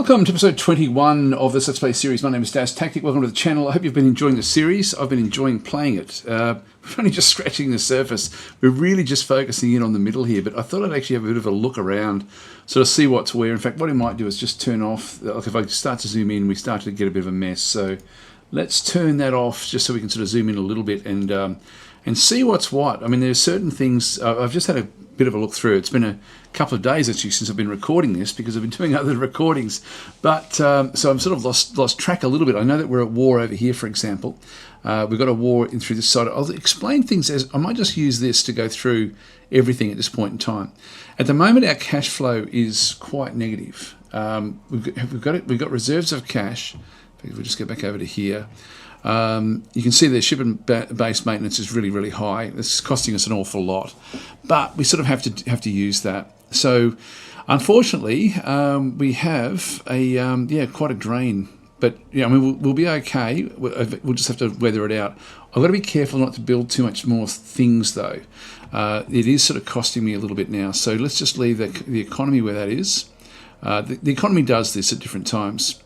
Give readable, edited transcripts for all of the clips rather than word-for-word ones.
Welcome to episode 21 of this Let's Play series. My name is Daz Tactic. Welcome to the channel. I hope you've been enjoying the series. I've been enjoying playing it. We're only just scratching the surface. We're really just focusing in on the middle here, but I thought I'd actually have a bit of a look around, sort of see what's where. In fact, what I might do is just turn off, like if I start to zoom in, we start to get a bit of a mess. So let's turn that off just so we can sort of zoom in a little bit and see what's what. I mean, there's certain things, I've just had a bit of a look through. It's been a couple of days actually since I've been recording this because I've been doing other recordings, but so I'm sort of lost track a little bit. I know that we're at war over here, for example. We've got a war in through this side. I'll explain things as I might just use this to go through everything at this point in time. At the moment, our cash flow is quite negative. We've got reserves of cash. If we just go back over to here. You can see the ship-based maintenance is really, really high. It's costing us an awful lot, but we sort of have to use that. So, unfortunately, we have a quite a drain. But yeah, I mean, we'll be okay. We'll just have to weather it out. I've got to be careful not to build too much more things, though. It is sort of costing me a little bit now. So let's just leave the economy where that is. The economy does this at different times.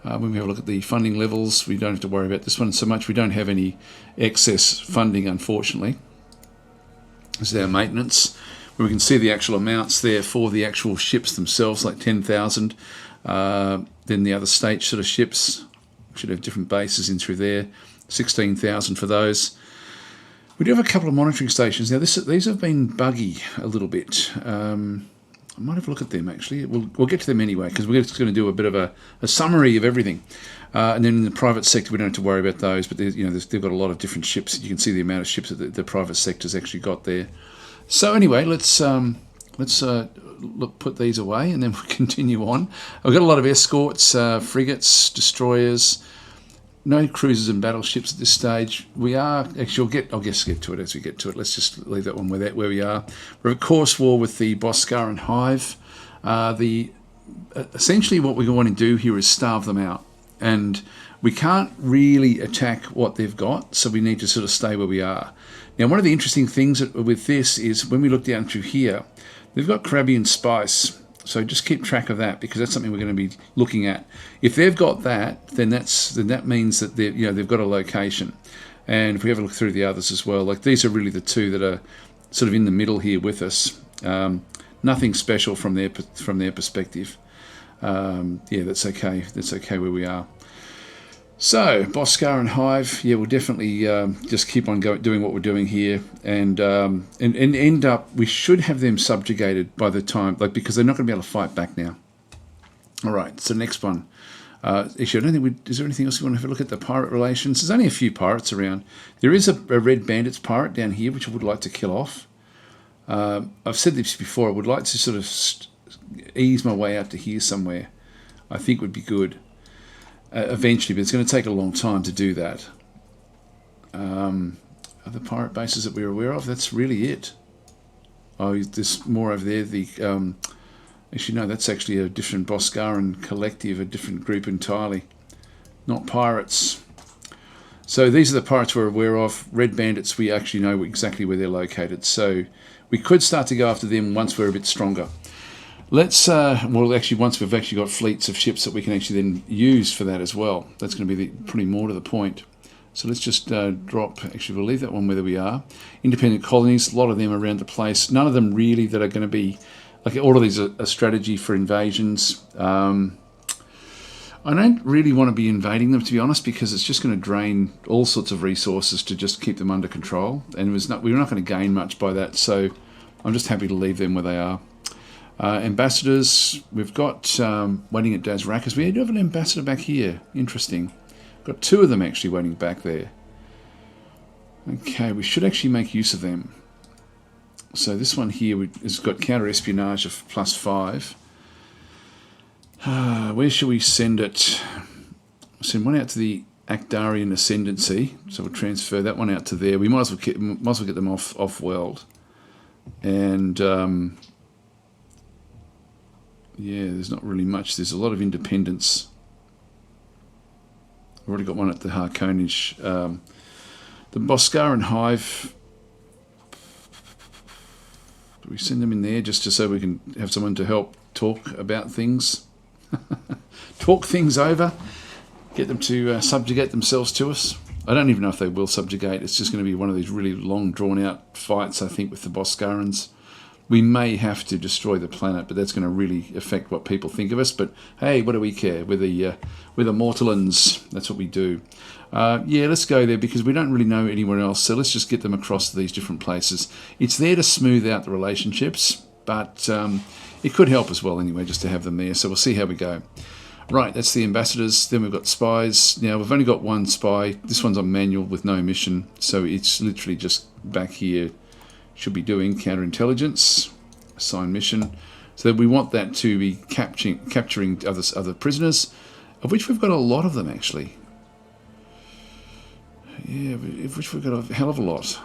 When we have a look at the funding levels, we don't have to worry about this one so much. We don't have any excess funding, unfortunately. This is our maintenance, where we can see the actual amounts there for the actual ships themselves, like 10,000. Then the other state sort of ships should have different bases in through there, 16,000 for those. We do have a couple of monitoring stations. Now, these have been buggy a little bit. I might have a look at them, actually. We'll get to them anyway, because we're just going to do a bit of a summary of everything. And then in the private sector, we don't have to worry about those, but they've got a lot of different ships. You can see the amount of ships that the private sector's actually got there. So anyway, let's put these away, and then we'll continue on. I've got a lot of escorts, frigates, destroyers. No cruisers and battleships at this stage. We are actually. I'll get to it as we get to it. Let's just leave that one where we are. We're at course war with the Boscaran Hive. Essentially, what we want to do here is starve them out, and we can't really attack what they've got. So we need to sort of stay where we are. Now, one of the interesting things with this is when we look down through here, they've got Caribbean spice. So just keep track of that, because that's something we're going to be looking at. If they've got that, then that means that they've got a location. And if we have a look through the others as well, like these are really the two that are sort of in the middle here with us. Nothing special from their perspective. That's okay. That's okay where we are. So, Boscaran Hive, we'll definitely just keep on doing what we're doing here, and end up, we should have them subjugated by the time, because they're not going to be able to fight back now. All right, so next one. Actually, I don't think is there anything else you want to have a look at the pirate relations? There's only a few pirates around. There is a Red Bandits pirate down here, which I would like to kill off. I've said this before, I would like to sort of ease my way out to here somewhere. I think would be good. Eventually, but it's going to take a long time to do that. Other pirate bases that we're aware of, that's really it. Oh, there's more over there. Actually, no, that's actually a different Boscaran collective, a different group entirely. Not pirates. So these are the pirates we're aware of. Red Bandits, we actually know exactly where they're located. So we could start to go after them once we're a bit stronger. Let's, once we've actually got fleets of ships that we can actually then use for that as well. That's going to be pretty more to the point. So let's just drop, actually we'll leave that one where we are. Independent colonies, a lot of them around the place. None of them really that are going to be, all of these are a strategy for invasions. I don't really want to be invading them, to be honest, because it's just going to drain all sorts of resources to just keep them under control. And we're not going to gain much by that, so I'm just happy to leave them where they are. Ambassadors, we've got waiting at Dazrakas. We do have an ambassador back here. Interesting. Got two of them actually waiting back there. Okay, we should actually make use of them. So this one here has got counter-espionage of +5. Where shall we send it? We'll send one out to the Actarian Ascendancy. So we'll transfer that one out to there. We might as well get them off-world. And... there's not really much. There's a lot of independence. I've already got one at the Harkonage. The Boscaran Hive. Do we send them in there just so we can have someone to help talk about things? talk things over, get them to subjugate themselves to us. I don't even know if they will subjugate. It's just going to be one of these really long, drawn-out fights, I think, with the Boskarans. We may have to destroy the planet, but that's going to really affect what people think of us. But hey, what do we care? We're the Mortallans. That's what we do. Yeah, let's go there because we don't really know anywhere else. So let's just get them across to these different places. It's there to smooth out the relationships, but it could help as well anyway, just to have them there. So we'll see how we go. Right, that's the ambassadors. Then we've got spies. Now, we've only got one spy. This one's on manual with no mission. So it's literally just back here. Should be doing counterintelligence, assign mission. So we want that to be capturing other prisoners, of which we've got a lot of them actually. Yeah, of which we've got a hell of a lot.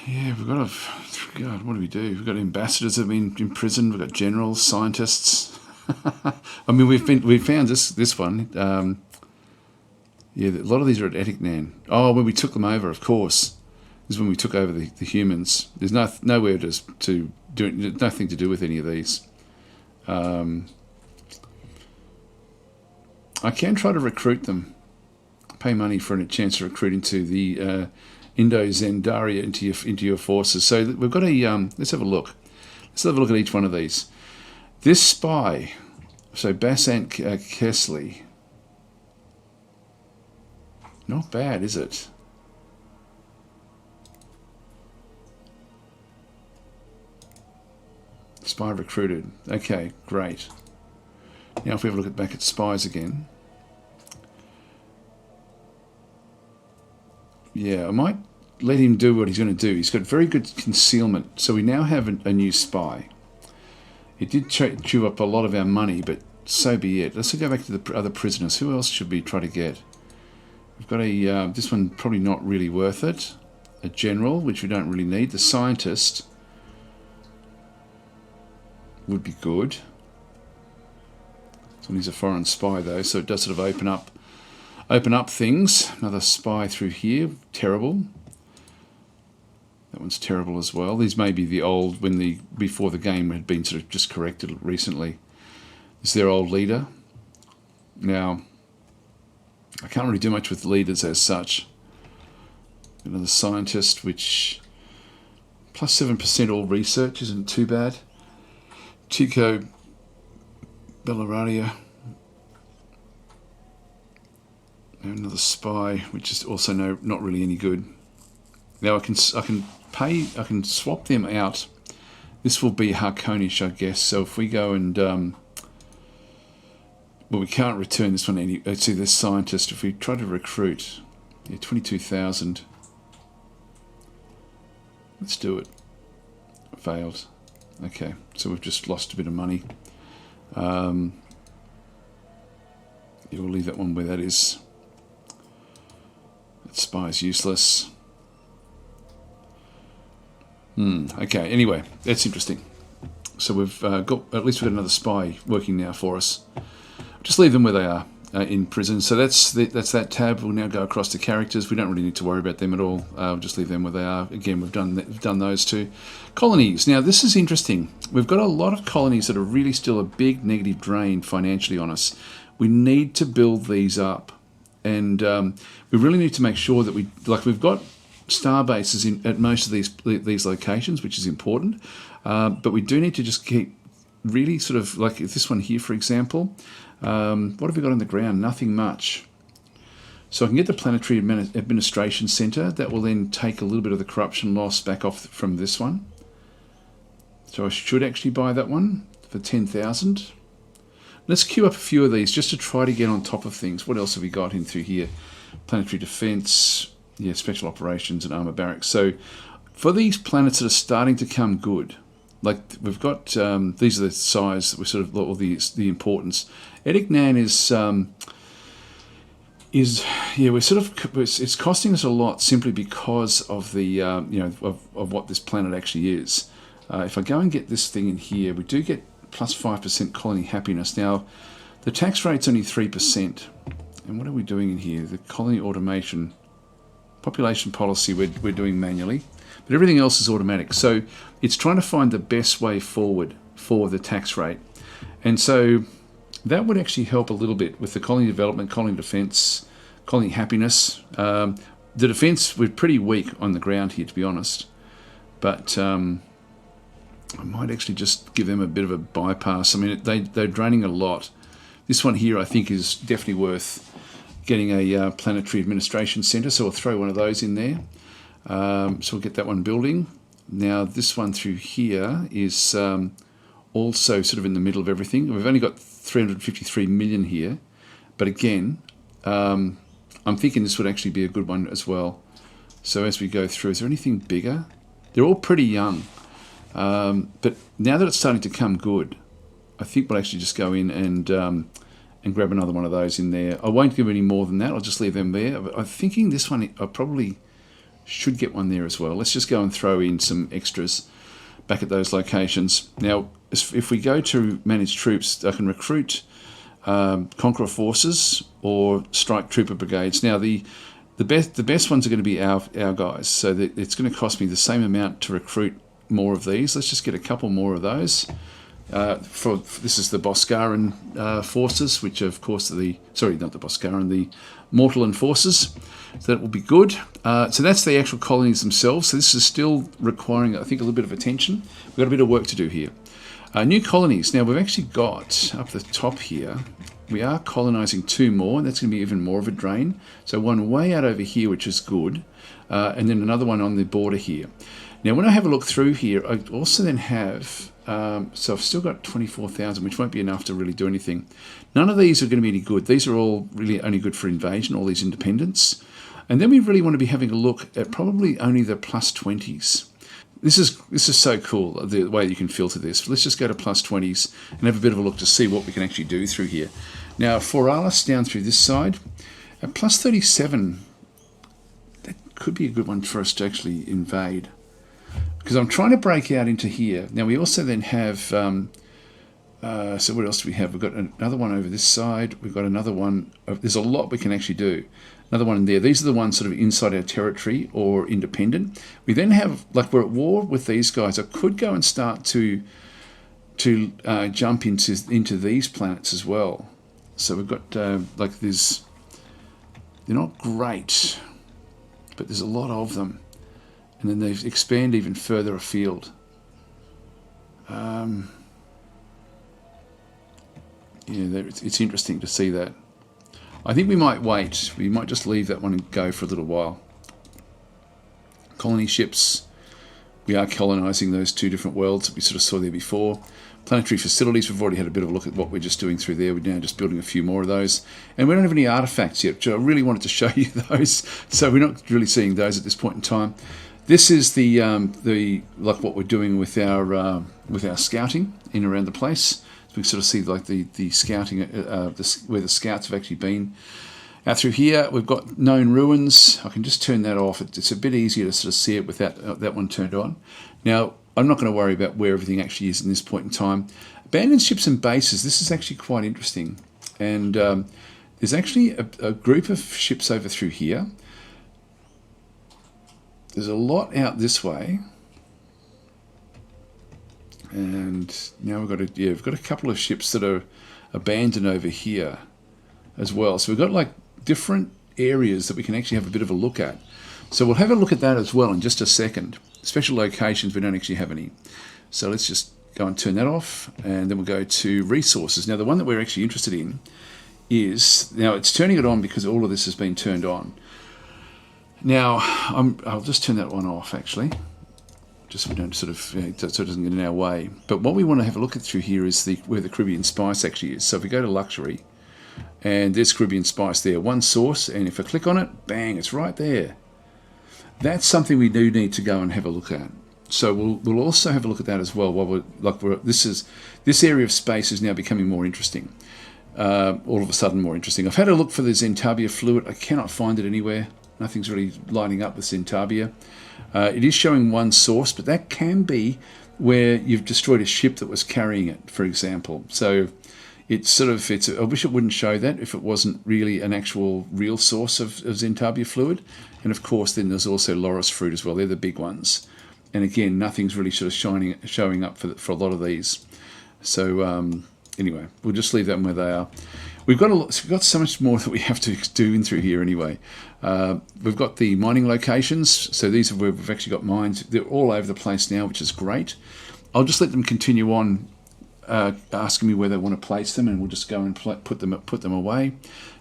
Yeah, we've got God, what do we do? We've got ambassadors that have been imprisoned. We've got generals, scientists. I mean, we've found this one. Yeah, a lot of these are at Etiknan. Oh, when we took them over, of course. This is when we took over the humans. There's nowhere to do nothing to do with any of these. I can try to recruit them. Pay money for a chance to recruit into the Indo-Zendaria into your forces. So we've got a let's have a look. Let's have a look at each one of these. This spy, so Basant Kesley. Not bad, is it? Spy recruited. Okay, great. Now if we have a look back at spies again. Yeah, I might let him do what he's going to do. He's got very good concealment. So we now have a new spy. It did chew up a lot of our money, but so be it. Let's go back to the other prisoners. Who else should we try to get? We've got this one probably not really worth it. A general, which we don't really need. The scientist would be good. This one is a foreign spy though, so it does sort of open up things. Another spy through here, terrible. That one's terrible as well. These may be the old, before the game had been sort of just corrected recently. This is their old leader. Now, I can't really do much with leaders as such. Another scientist, which plus 7% all research isn't too bad. Chico Bellaradia. Another spy, which is also not really any good. Now I can swap them out. This will be Harkonish, I guess. So if we go and well, we can't return this one. Let's see, this scientist. If we try to recruit, 22,000. Let's do it. Failed. Okay, so we've just lost a bit of money. Yeah, we'll leave that one where that is. That spy is useless. Okay, anyway, that's interesting. So we've at least we've got another spy working now for us. Just leave them where they are in prison. So that's that tab. We'll now go across to characters. We don't really need to worry about them at all. We'll just leave them where they are. Again, we've done those two. Colonies. Now this is interesting. We've got a lot of colonies that are really still a big negative drain financially on us. We need to build these up, and we really need to make sure that we've got star bases at most of these locations, which is important. But we do need to just keep really sort of like this one here, for example. What have we got on the ground? Nothing much. So I can get the Planetary Administration Centre. That will then take a little bit of the corruption loss back off from this one. So I should actually buy that one for 10,000. Let's queue up a few of these just to try to get on top of things. What else have we got in through here? Planetary Defence, yeah, Special Operations and Armour Barracks. So for these planets that are starting to come good, like we've got, these are the size that we're sort of, or the importance. Etiknan yeah, we're sort of, it's costing us a lot simply because of the, of what this planet actually is. If I go and get this thing in here, we do get plus 5% colony happiness. Now, the tax rate's only 3%. And what are we doing in here? The colony automation, population policy we're doing manually. but everything else is automatic. So it's trying to find the best way forward for the tax rate. And so that would actually help a little bit with the colony development, colony defence, colony happiness. The defence, we're pretty weak on the ground here, to be honest. But I might actually just give them a bit of a bypass. I mean, they're draining a lot. This one here, I think, is definitely worth getting a planetary administration centre, so we'll throw one of those in there. So we'll get that one building. Now, this one through here is also sort of in the middle of everything. We've only got 353 million here, but again, I'm thinking this would actually be a good one as well. So as we go through, is there anything bigger? They're all pretty young, but now that it's starting to come good, I think we'll actually just go in and grab another one of those in there. I won't give any more than that. I'll just leave them there. I'm thinking this one, I probably should get one there as well. Let's just go and throw in some extras back at those locations. Now, if we go to manage troops, I can recruit Conqueror forces or strike trooper brigades. Now, the best ones are going to be our guys, so that it's going to cost me the same amount to recruit more of these. Let's just get a couple more of those. This is the Boscaran forces, which of course are not the Boscaran, the Mortalan forces. So that will be good. So that's the actual colonies themselves. So this is still requiring, I think, a little bit of attention. We've got a bit of work to do here. New colonies. Now we've actually got up the top here, we are colonising 2 more, and that's going to be even more of a drain. So one way out over here, which is good, and then another one on the border here. Now when I have a look through here, I also then have, so I've still got 24,000, which won't be enough to really do anything. None of these are going to be any good. These are all really only good for invasion, all these independents. And then we really want to be having a look at probably only the +20s. This is so cool, the way you can filter this. Let's just go to +20s and have a bit of a look to see what we can actually do through here. Now, Foralis down through this side, at +37, that could be a good one for us to actually invade. Because I'm trying to break out into here. Now, we also then have, so what else do we have? We've got another one over this side. We've got another one. There's a lot we can actually do. Another one in there. These are the ones sort of inside our territory or independent. We then have, like, we're at war with these guys. I could go and start to jump into these planets as well. So we've got, like, they're not great, but there's a lot of them. And then they expand even further afield. It's interesting to see that. I think we might wait. We might just leave that one and go for a little while. Colony ships. We are colonising those 2 different worlds that we sort of saw there before. Planetary facilities. We've already had a bit of a look at what we're just doing through there. We're now just building a few more of those. And we don't have any artefacts yet, which I really wanted to show you those. So we're not really seeing those at this point in time. This is the like what we're doing with our scouting in around the place. We can sort of see like the scouting, where the scouts have actually been. Out through here, we've got known ruins. I can just turn that off. It's a bit easier to sort of see it without that one turned on. Now, I'm not going to worry about where everything actually is in this point in time. Abandoned ships and bases. This is actually quite interesting. And there's actually a group of ships over through here. There's a lot out this way. And now we've got a couple of ships that are abandoned over here as well. So we've got like different areas that we can actually have a bit of a look at. So we'll have a look at that as well in just a second. Special locations, we don't actually have any. So let's just go and turn that off, and then we'll go to resources. Now the one that we're actually interested in is, now it's turning it on because all of this has been turned on. Now I'll just turn that one off actually. Just so we don't sort of, so it doesn't get in our way. But what we want to have a look at through here is where the Caribbean Spice actually is. So if we go to luxury, and there's Caribbean Spice there, one source, and if I click on it, bang, it's right there. That's something we do need to go and have a look at. So we'll also have a look at that as well. While this area of space is now becoming more interesting. All of a sudden more interesting. I've had a look for the Zentabia fluid. I cannot find it anywhere. Nothing's really lining up with Zentabia. It is showing one source, but that can be where you've destroyed a ship that was carrying it, for example. So it's sort of, I wish it wouldn't show that if it wasn't really an actual real source of Xantabia fluid. And of course, then there's also Loris fruit as well. They're the big ones. And again, nothing's really sort of showing up for a lot of these. So anyway, we'll just leave them where they are. We've got so much more that we have to do in through here anyway. We've got the mining locations. So these are where we've actually got mines. They're all over the place now, which is great. I'll just let them continue on asking me where they want to place them, and we'll just go and put them away.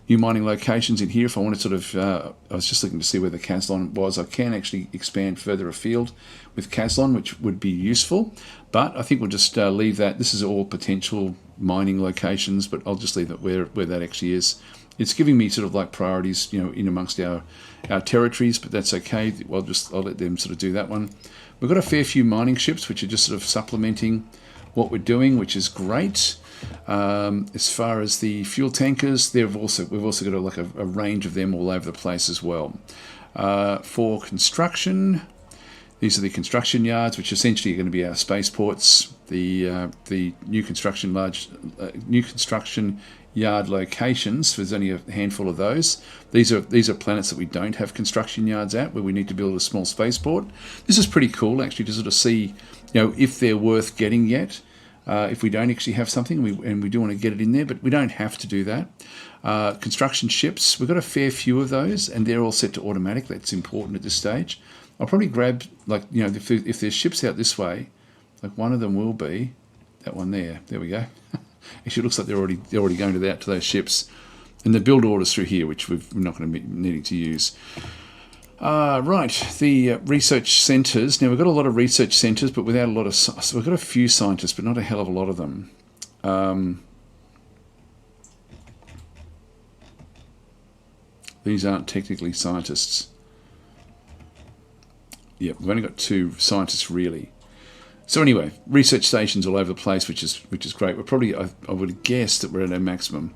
New mining locations in here. If I want to sort of, I was just looking to see where the Caslon was. I can actually expand further afield with Caslon, which would be useful. But I think we'll just leave that. This is all potential mining locations, but I'll just leave it where that actually is. It's giving me sort of like priorities, in amongst our territories, but that's okay. I'll let them sort of do that one. We've got a fair few mining ships, which are just sort of supplementing what we're doing, which is great. As far as the fuel tankers, we've also got a range of them all over the place as well. For construction, these are the construction yards, which essentially are going to be our spaceports. The new construction yard locations. There's only a handful of those. These are planets that we don't have construction yards at, where we need to build a small spaceport. This is pretty cool, actually, to sort of see, if they're worth getting yet. If we don't actually have something, and we do want to get it in there, but we don't have to do that. Construction ships, we've got a fair few of those, and they're all set to automatic. That's important at this stage. I'll probably grab, if there's ships out this way, like one of them will be that one there. There we go. Actually, it looks like they're already going to those ships, and the build orders through here, which we're not going to be needing to use. Right, the research centres. Now, we've got a lot of research centres, but without a lot of... We've got a few scientists, but not a hell of a lot of them. These aren't technically scientists. Yeah, we've only got 2 scientists, really. So anyway, research stations all over the place, which is great. We're probably... I would guess that we're at our maximum.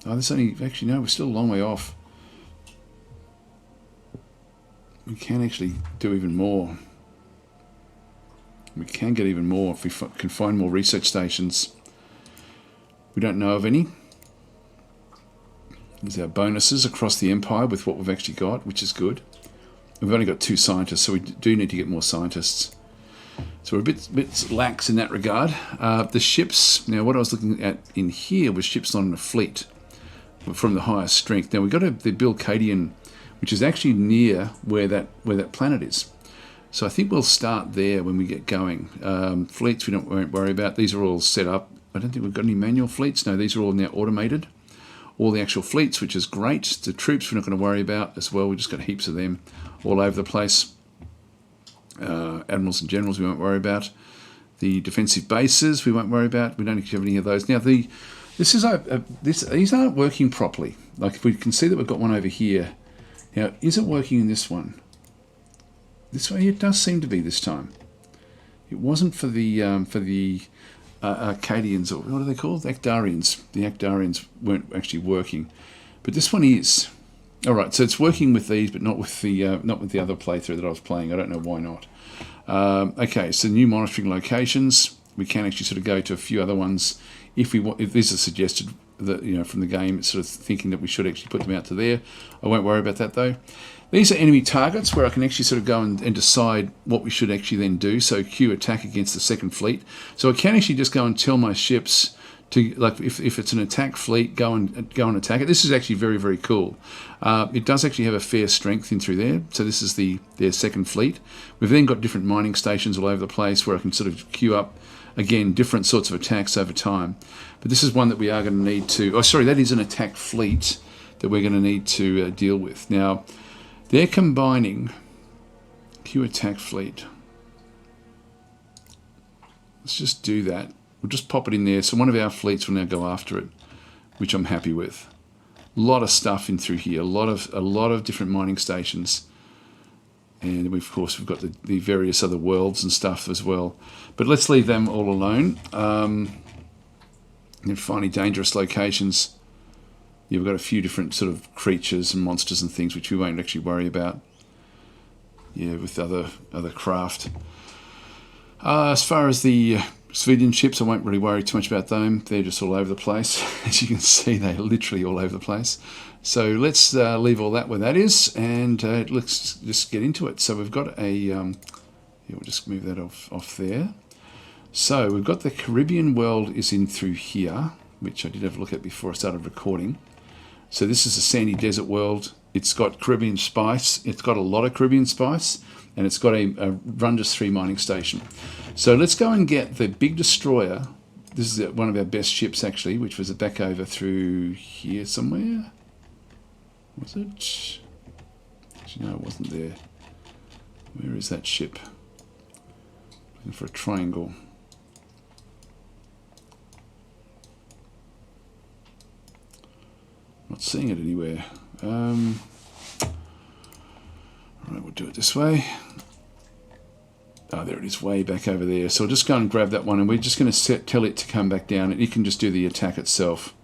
Oh, this only... Actually, no, we're still a long way off. We can actually do even more. We can get even more if we can find more research stations. We don't know of any. There's our bonuses across the Empire with what we've actually got, which is good. We've only got 2 scientists, so we do need to get more scientists. So we're a bit lax in that regard. The ships, now what I was looking at in here was ships not in a fleet from the highest strength. Now we've got the Bilcadian, which is actually near where that planet is. So I think we'll start there when we get going. Fleets we won't worry about. These are all set up. I don't think we've got any manual fleets. No, these are all now automated. All the actual fleets, which is great. The troops we're not going to worry about as well. We've just got heaps of them all over the place. Admirals and generals we won't worry about. The defensive bases we won't worry about. We don't have any of those. Now these aren't working properly. Like if we can see that we've got one over here. Now, is it working in this one? This way, it does seem to be this time. It wasn't for the Arcadians, or what are they called? Actarians. The Actarians weren't actually working, but this one is. All right, so it's working with these, but not with the other playthrough that I was playing. I don't know why not. Okay, so new monitoring locations. We can actually sort of go to a few other ones if we want. If these are suggested. From the game, it's sort of thinking that we should actually put them out to there. I won't worry about that though. These are enemy targets where I can actually sort of go and decide what we should actually then do. So Q attack against the second fleet. So I can actually just go and tell my ships to, like, if it's an attack fleet, go and attack it. This is actually very, very cool. It does actually have a fair strength in through there. So this is their second fleet. We've then got different mining stations all over the place where I can sort of queue up, again, different sorts of attacks over time. But this is one that we are going to need to... Oh, sorry, that is an attack fleet that we're going to need to deal with. Now, they're combining Q attack fleet. Let's just do that. We'll just pop it in there. So one of our fleets will now go after it, which I'm happy with. A lot of stuff in through here. A lot of different mining stations. And we've got the various other worlds and stuff as well. But let's leave them all alone. And finally, dangerous locations. You've got a few different sort of creatures and monsters and things which we won't actually worry about. Yeah, with other craft. As far as the Civilian ships, I won't really worry too much about them. They're just all over the place. As you can see, they're literally all over the place. So let's leave all that where that is, and let's just get into it. So we've got a, yeah, we'll just move that off there. So we've got the Caribbean world is in through here, which I did have a look at before I started recording. So this is a sandy desert world. It's got Caribbean spice. It's got a lot of Caribbean spice, and it's got a Rundas 3 mining station. So let's go and get the big destroyer. This is one of our best ships, actually, which was back over through here somewhere. Was it? Actually, no, it wasn't there. Where is that ship? Looking for a triangle. Not seeing it anywhere. Alright, we'll do it this way. Oh, there it is, way back over there. So I'll just go and grab that one, and we're just going to tell it to come back down, and it can just do the attack itself.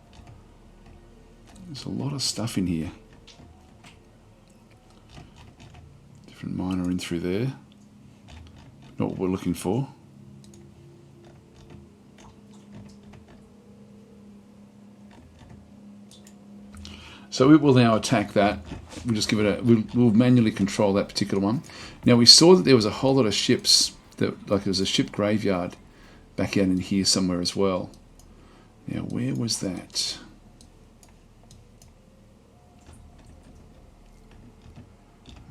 There's a lot of stuff in here. Different miner in through there. Not what we're looking for. So we will now attack that. We'll just give it a. We'll manually control that particular one. Now we saw that there was a whole lot of ships that, like, there was a ship graveyard back out in here somewhere as well. Now where was that?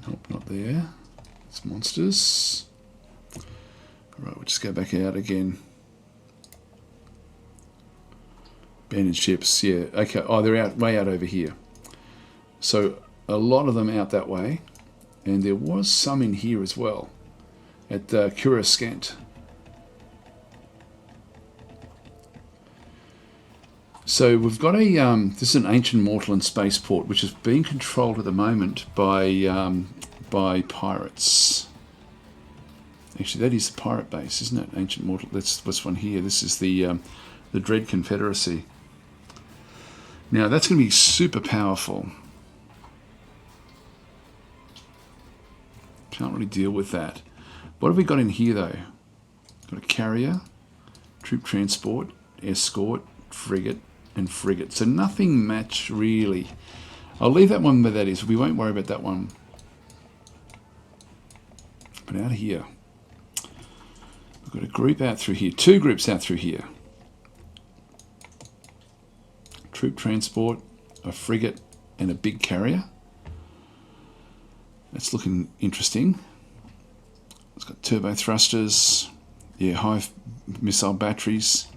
Nope, not there. It's monsters. All right, we'll just go back out again. Abandoned ships, yeah. Okay. Oh, they're out way out over here. So a lot of them out that way, and there was some in here as well at Coruscant. So we've got a this is an ancient mortal and spaceport, which is being controlled at the moment by pirates. Actually, that is the pirate base, isn't it? Ancient mortal. That's this one here. This is the Dread Confederacy. Now that's going to be super powerful. Can't really deal with that. What have we got in here though? Got a carrier, troop transport, escort, frigate, and frigate. So nothing much really. I'll leave that one where that is. We won't worry about that one. But out of here, we've got a group out through here. 2 groups out through here. Troop transport, a frigate, and a big carrier. That's looking interesting. It's got turbo thrusters, yeah, high missile batteries.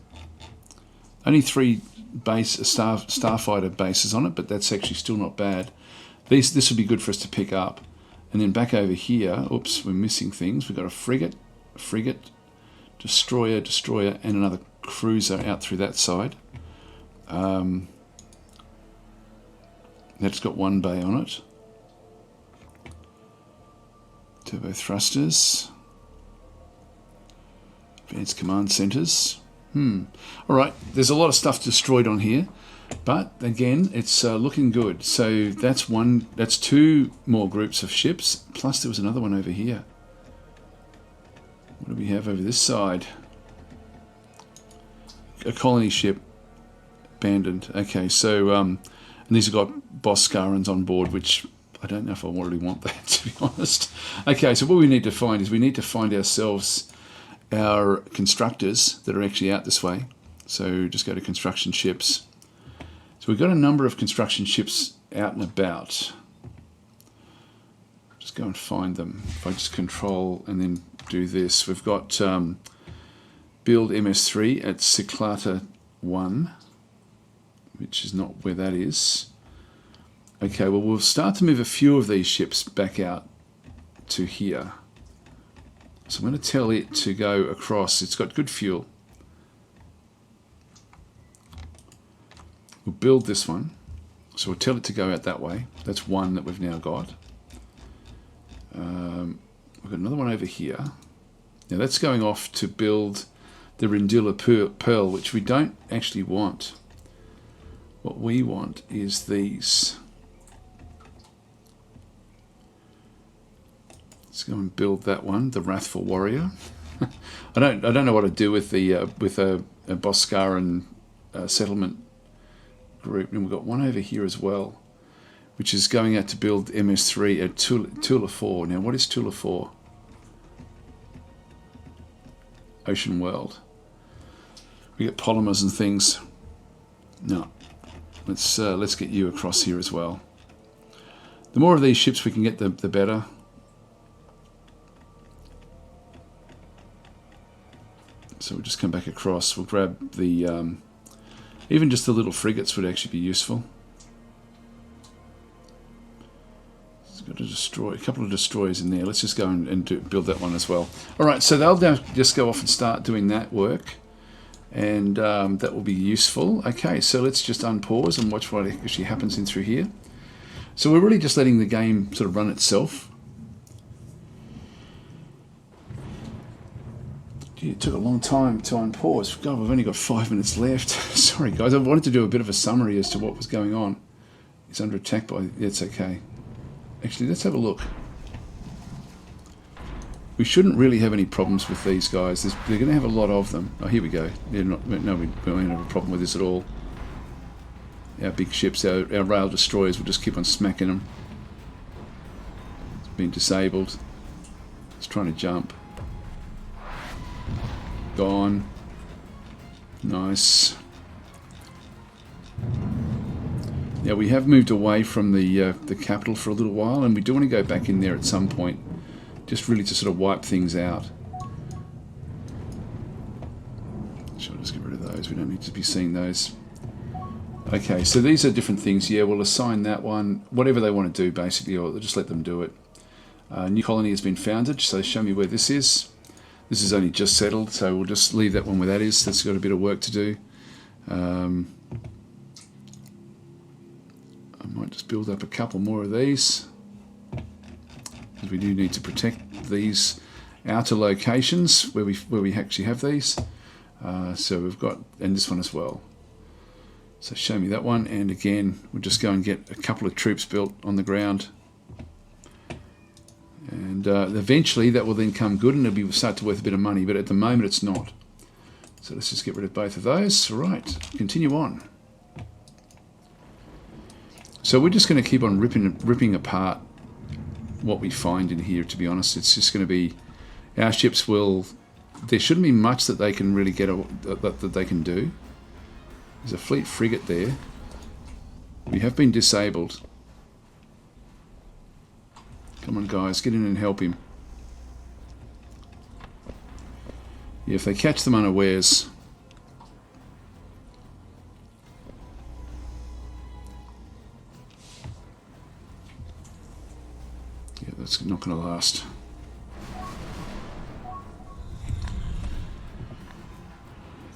Only 3 starfighter bases on it, but that's actually still not bad. This would be good for us to pick up. And then back over here, oops, we're missing things. We've got a frigate, destroyer, and another cruiser out through that side. That's got 1 bay on it. Turbo thrusters. Advanced command centers. Alright, there's a lot of stuff destroyed on here, but again, it's looking good. So that's 2 more groups of ships, plus there was another one over here. What do we have over this side? A colony ship. Abandoned. Okay, so and these have got Boscarans on board, which I don't know if I really want that, to be honest. Okay, so what we need to find is we need to find ourselves our constructors that are actually out this way. So just go to construction ships. So we've got a number of construction ships out and about. Just go and find them. If I just control and then do this, we've got build MS3 at Cyclata 1, which is not where that is. Okay, well, we'll start to move a few of these ships back out to here. So I'm going to tell it to go across. It's got good fuel. We'll build this one. So we'll tell it to go out that way. That's 1 that we've now got. We've got another one over here. Now that's going off to build the Rindilla Pearl, which we don't actually want. What we want is these. Let's go and build that one, the Wrathful Warrior. I don't know what to do with the with a Boscaran settlement group, and we've got one over here as well, which is going out to build MS3 at Tula 4. Now, what is Tula 4? Ocean World. We get polymers and things. No, let's get you across here as well. The more of these ships we can get, the better. So we'll just come back across. We'll grab the even just the little frigates would actually be useful. It's got a couple of destroyers in there. Let's just go and build that one as well. All right, so they'll now just go off and start doing that work, and that will be useful. Okay, so let's just unpause and watch what actually happens in through here. So we're really just letting the game sort of run itself. Gee, it took a long time to unpause. God, we've only got 5 minutes left. Sorry, guys. I wanted to do a bit of a summary as to what was going on. It's under attack by... It's okay. Actually, let's have a look. We shouldn't really have any problems with these guys. They're going to have a lot of them. Oh, here we go. We don't have a problem with this at all. Our big ships, our rail destroyers, will just keep on smacking them. It's been disabled. It's trying to jump. Gone. Nice. Yeah, we have moved away from the capital for a little while, and we do want to go back in there at some point, just really to sort of wipe things out. Shall I just get rid of those? We don't need to be seeing those. Okay, so these are different things. Yeah, we'll assign that one, whatever they want to do, basically, or just let them do it. New colony has been founded, so show me where this is. This is only just settled, so we'll just leave that one where that is. That's got a bit of work to do. I might just build up a couple more of these, because we do need to protect these outer locations where we actually have these. So we've got, and this one as well. So show me that one, and again, we'll just go and get a couple of troops built on the ground. And eventually that will then come good, and it'll start to worth a bit of money, but at the moment it's not. So let's just get rid of both of those. All right, continue on. So we're just going to keep on ripping apart what we find in here, to be honest. It's just going to be, our ships will, there shouldn't be much that they can really get, that they can do. There's a fleet frigate there. We have been disabled. Come on, guys, get in and help him. Yeah, if they catch them unawares. Yeah, that's not going to last.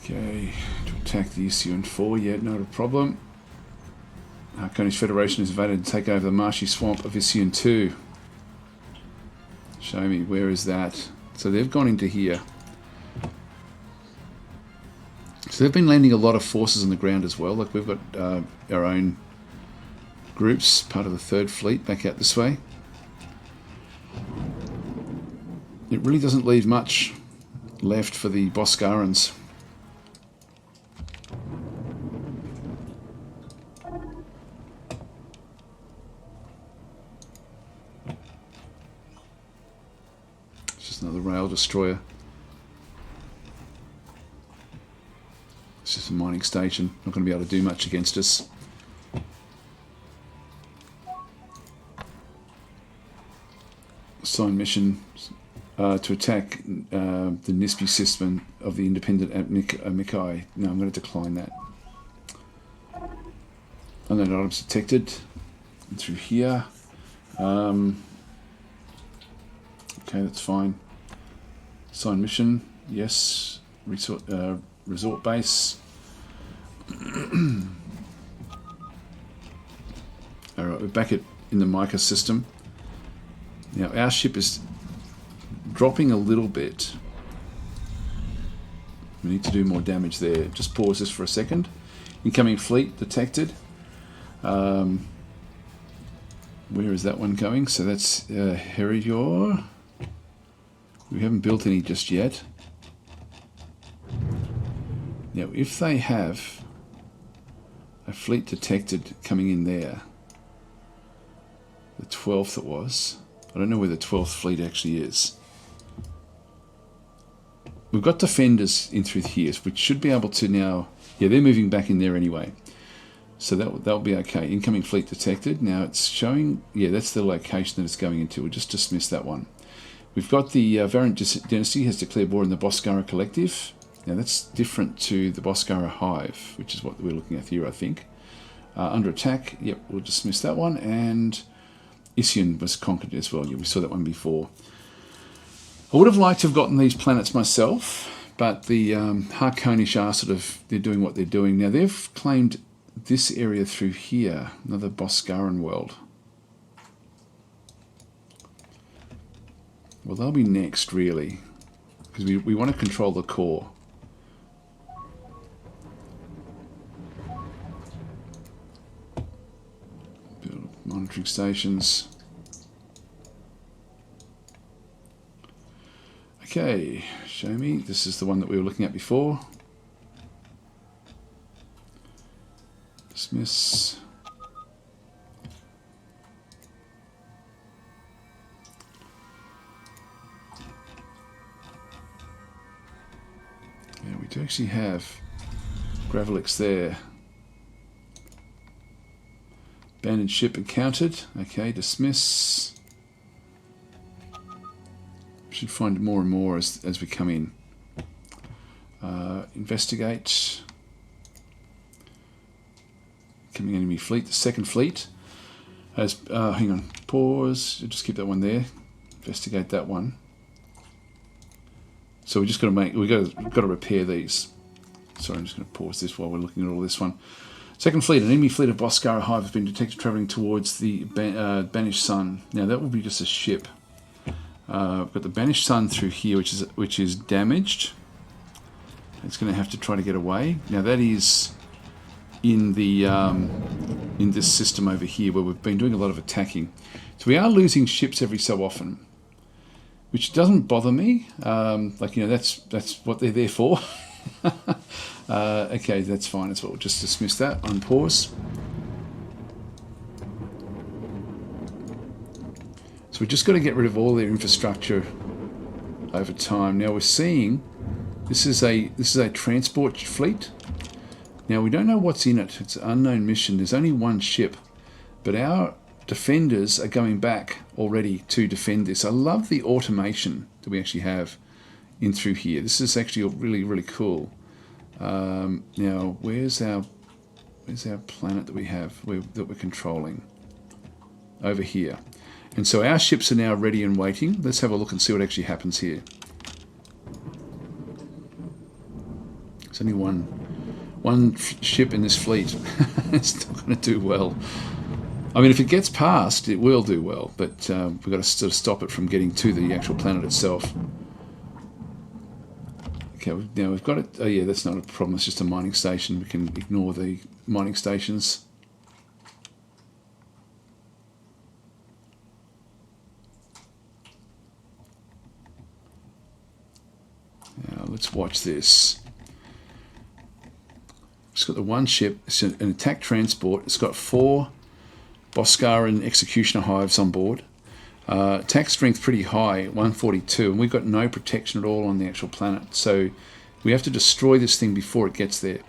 Okay, to attack the Ission-4, yeah, not a problem. Harkonish Federation is invaded to take over the marshy swamp of Ission-2. Show me, where is that? So they've gone into here. So they've been landing a lot of forces on the ground as well. Like we've got our own groups, part of the 3rd Fleet, back out this way. It really doesn't leave much left for the Boscarans. Another rail destroyer. It's just a mining station. Not going to be able to do much against us. Assigned mission to attack the Nispi system of the independent Mikai. No, I'm going to decline that. Unknown items detected. And through here. Okay, that's fine. Assigned mission, yes. Resort base. Alright, we're back in the Mica system. Now, our ship is dropping a little bit. We need to do more damage there. Just pause this for a second. Incoming fleet detected. Where is that one going? So that's Herior. We haven't built any just yet. Now, if they have a fleet detected coming in there, the 12th it was. I don't know where the 12th fleet actually is. We've got defenders in through here, which should be able to now... Yeah, they're moving back in there anyway. So that'll be okay. Incoming fleet detected. Now it's showing... Yeah, that's the location that it's going into. We'll just dismiss that one. We've got the Variant Dynasty has declared war in the Boscara Collective. Now that's different to the Boscara Hive, which is what we're looking at here, I think. Under attack, yep, we'll dismiss that one. And Isyan was conquered as well. Yeah, we saw that one before. I would have liked to have gotten these planets myself, but the Harkonish are sort of, they're doing what they're doing. Now they've claimed this area through here, another Boscaran world. Well, they'll be next, really, because we want to control the core. Build monitoring stations. Okay, show me. This is the one that we were looking at before. Dismiss. Yeah, we do actually have Gravelix there. Abandoned ship encountered. Okay, dismiss. Should find more and more as we come in. Investigate. Coming enemy fleet, the second fleet. As hang on, pause. Just keep that one there. Investigate that one. So we just got to we've got to repair these. Sorry, I'm just going to pause this while we're looking at all this one. Second fleet, an enemy fleet of Boscara Hive has been detected travelling towards the Banished Sun. Now that will be just a ship. We've got the Banished Sun through here, which is damaged. It's going to have to try to get away. Now that is in the in this system over here where we've been doing a lot of attacking. So we are losing ships every so often, which doesn't bother me. Like, you know, that's what they're there for. Okay, that's fine as well. Just dismiss that. Unpause. So we've just got to get rid of all their infrastructure over time. Now we're seeing this is a transport fleet. Now we don't know what's in it. It's an unknown mission. There's only one ship, but our defenders are going back already to defend this. I love the automation that we actually have in through here. This is actually really, really cool. Now where's our planet that we have that we're controlling? Over here. And so our ships are now ready and waiting. Let's have a look and see what actually happens here. There's only one ship in this fleet. It's not going to do well. I mean, if it gets past, it will do well, but we've got to sort of stop it from getting to the actual planet itself. Okay, now we've got it. Oh yeah, that's not a problem. It's just a mining station. We can ignore the mining stations. Now let's watch this. It's got the one ship. It's an attack transport. It's got 4 Boscaran Executioner Hives on board. Attack strength pretty high, 142, and we've got no protection at all on the actual planet. So we have to destroy this thing before it gets there.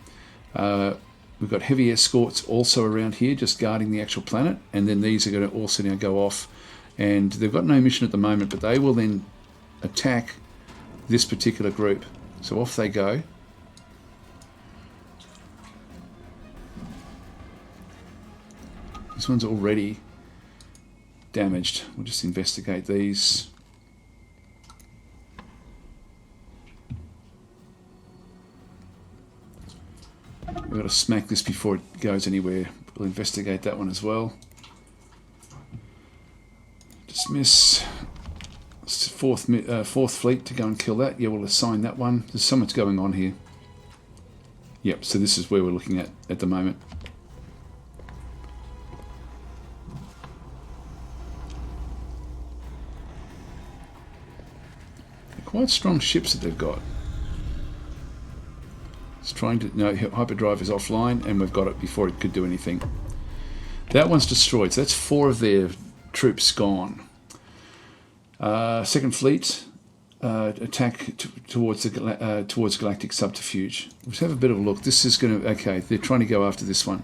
We've got heavy escorts also around here, just guarding the actual planet, and then these are going to also now go off. And they've got no mission at the moment, but they will then attack this particular group. So off they go. This one's already damaged. We'll just investigate these. We've got to smack this before it goes anywhere. We'll investigate that one as well. Dismiss. Fourth fleet to go and kill that. Yeah, we'll assign that one. There's so much going on here. Yep, so this is where we're looking at the moment. They're quite strong ships that they've got. Let's trying to... No, hyperdrive is offline, and we've got it before it could do anything. That one's destroyed, so that's 4 of their troops gone. Second Fleet attack towards Galactic Subterfuge. Let's have a bit of a look. This is going to... Okay, they're trying to go after this one.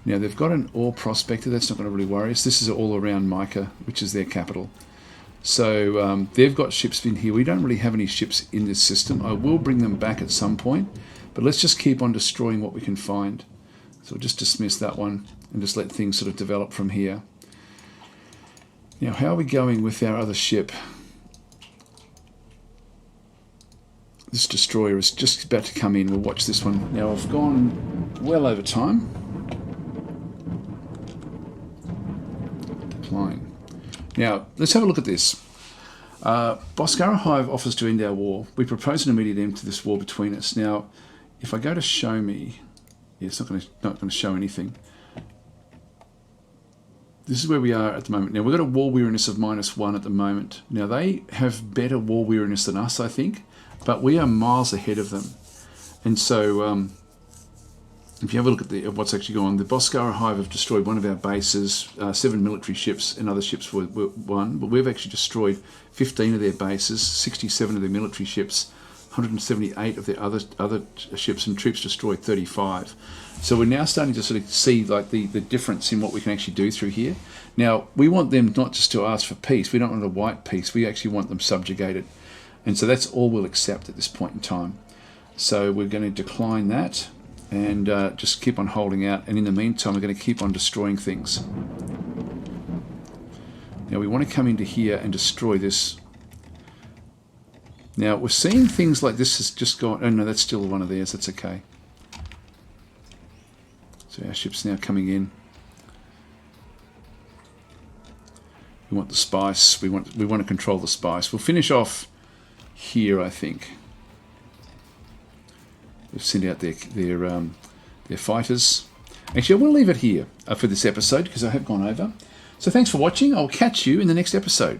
Now, they've got an ore prospector. That's not going to really worry us. This is all around Micah, which is their capital. So they've got ships in here. We don't really have any ships in this system. I will bring them back at some point, but let's just keep on destroying what we can find. So we'll just dismiss that one and just let things sort of develop from here. Now, how are we going with our other ship? This destroyer is just about to come in. We'll watch this one. Now, I've gone well over time. Decline. Now, let's have a look at this. Boscara Hive offers to end our war. We propose an immediate end to this war between us. Now, if I go to show me... Yeah, it's not going to show anything. This is where we are at the moment. Now, we've got a war weariness of -1 at the moment. Now, they have better war weariness than us, I think, but we are miles ahead of them. And so... if you have a look at what's actually going on, the Boscara Hive have destroyed one of our bases, 7 military ships, and other ships were one, but we've actually destroyed 15 of their bases, 67 of their military ships, 178 of their other ships, and troops destroyed 35. So we're now starting to sort of see like the difference in what we can actually do through here. Now, we want them not just to ask for peace. We don't want a white peace. We actually want them subjugated. And so that's all we'll accept at this point in time. So we're going to decline that. And just keep on holding out, and in the meantime we're going to keep on destroying things. Now we want to come into here and destroy this. Now we're seeing things like this has just gone... Oh no, that's still one of theirs, that's okay. So our ship's now coming in. We want the spice, we want to control the spice. We'll finish off here, I think. We've sent out their fighters. Actually, I will leave it here for this episode because I have gone over. So thanks for watching. I'll catch you in the next episode.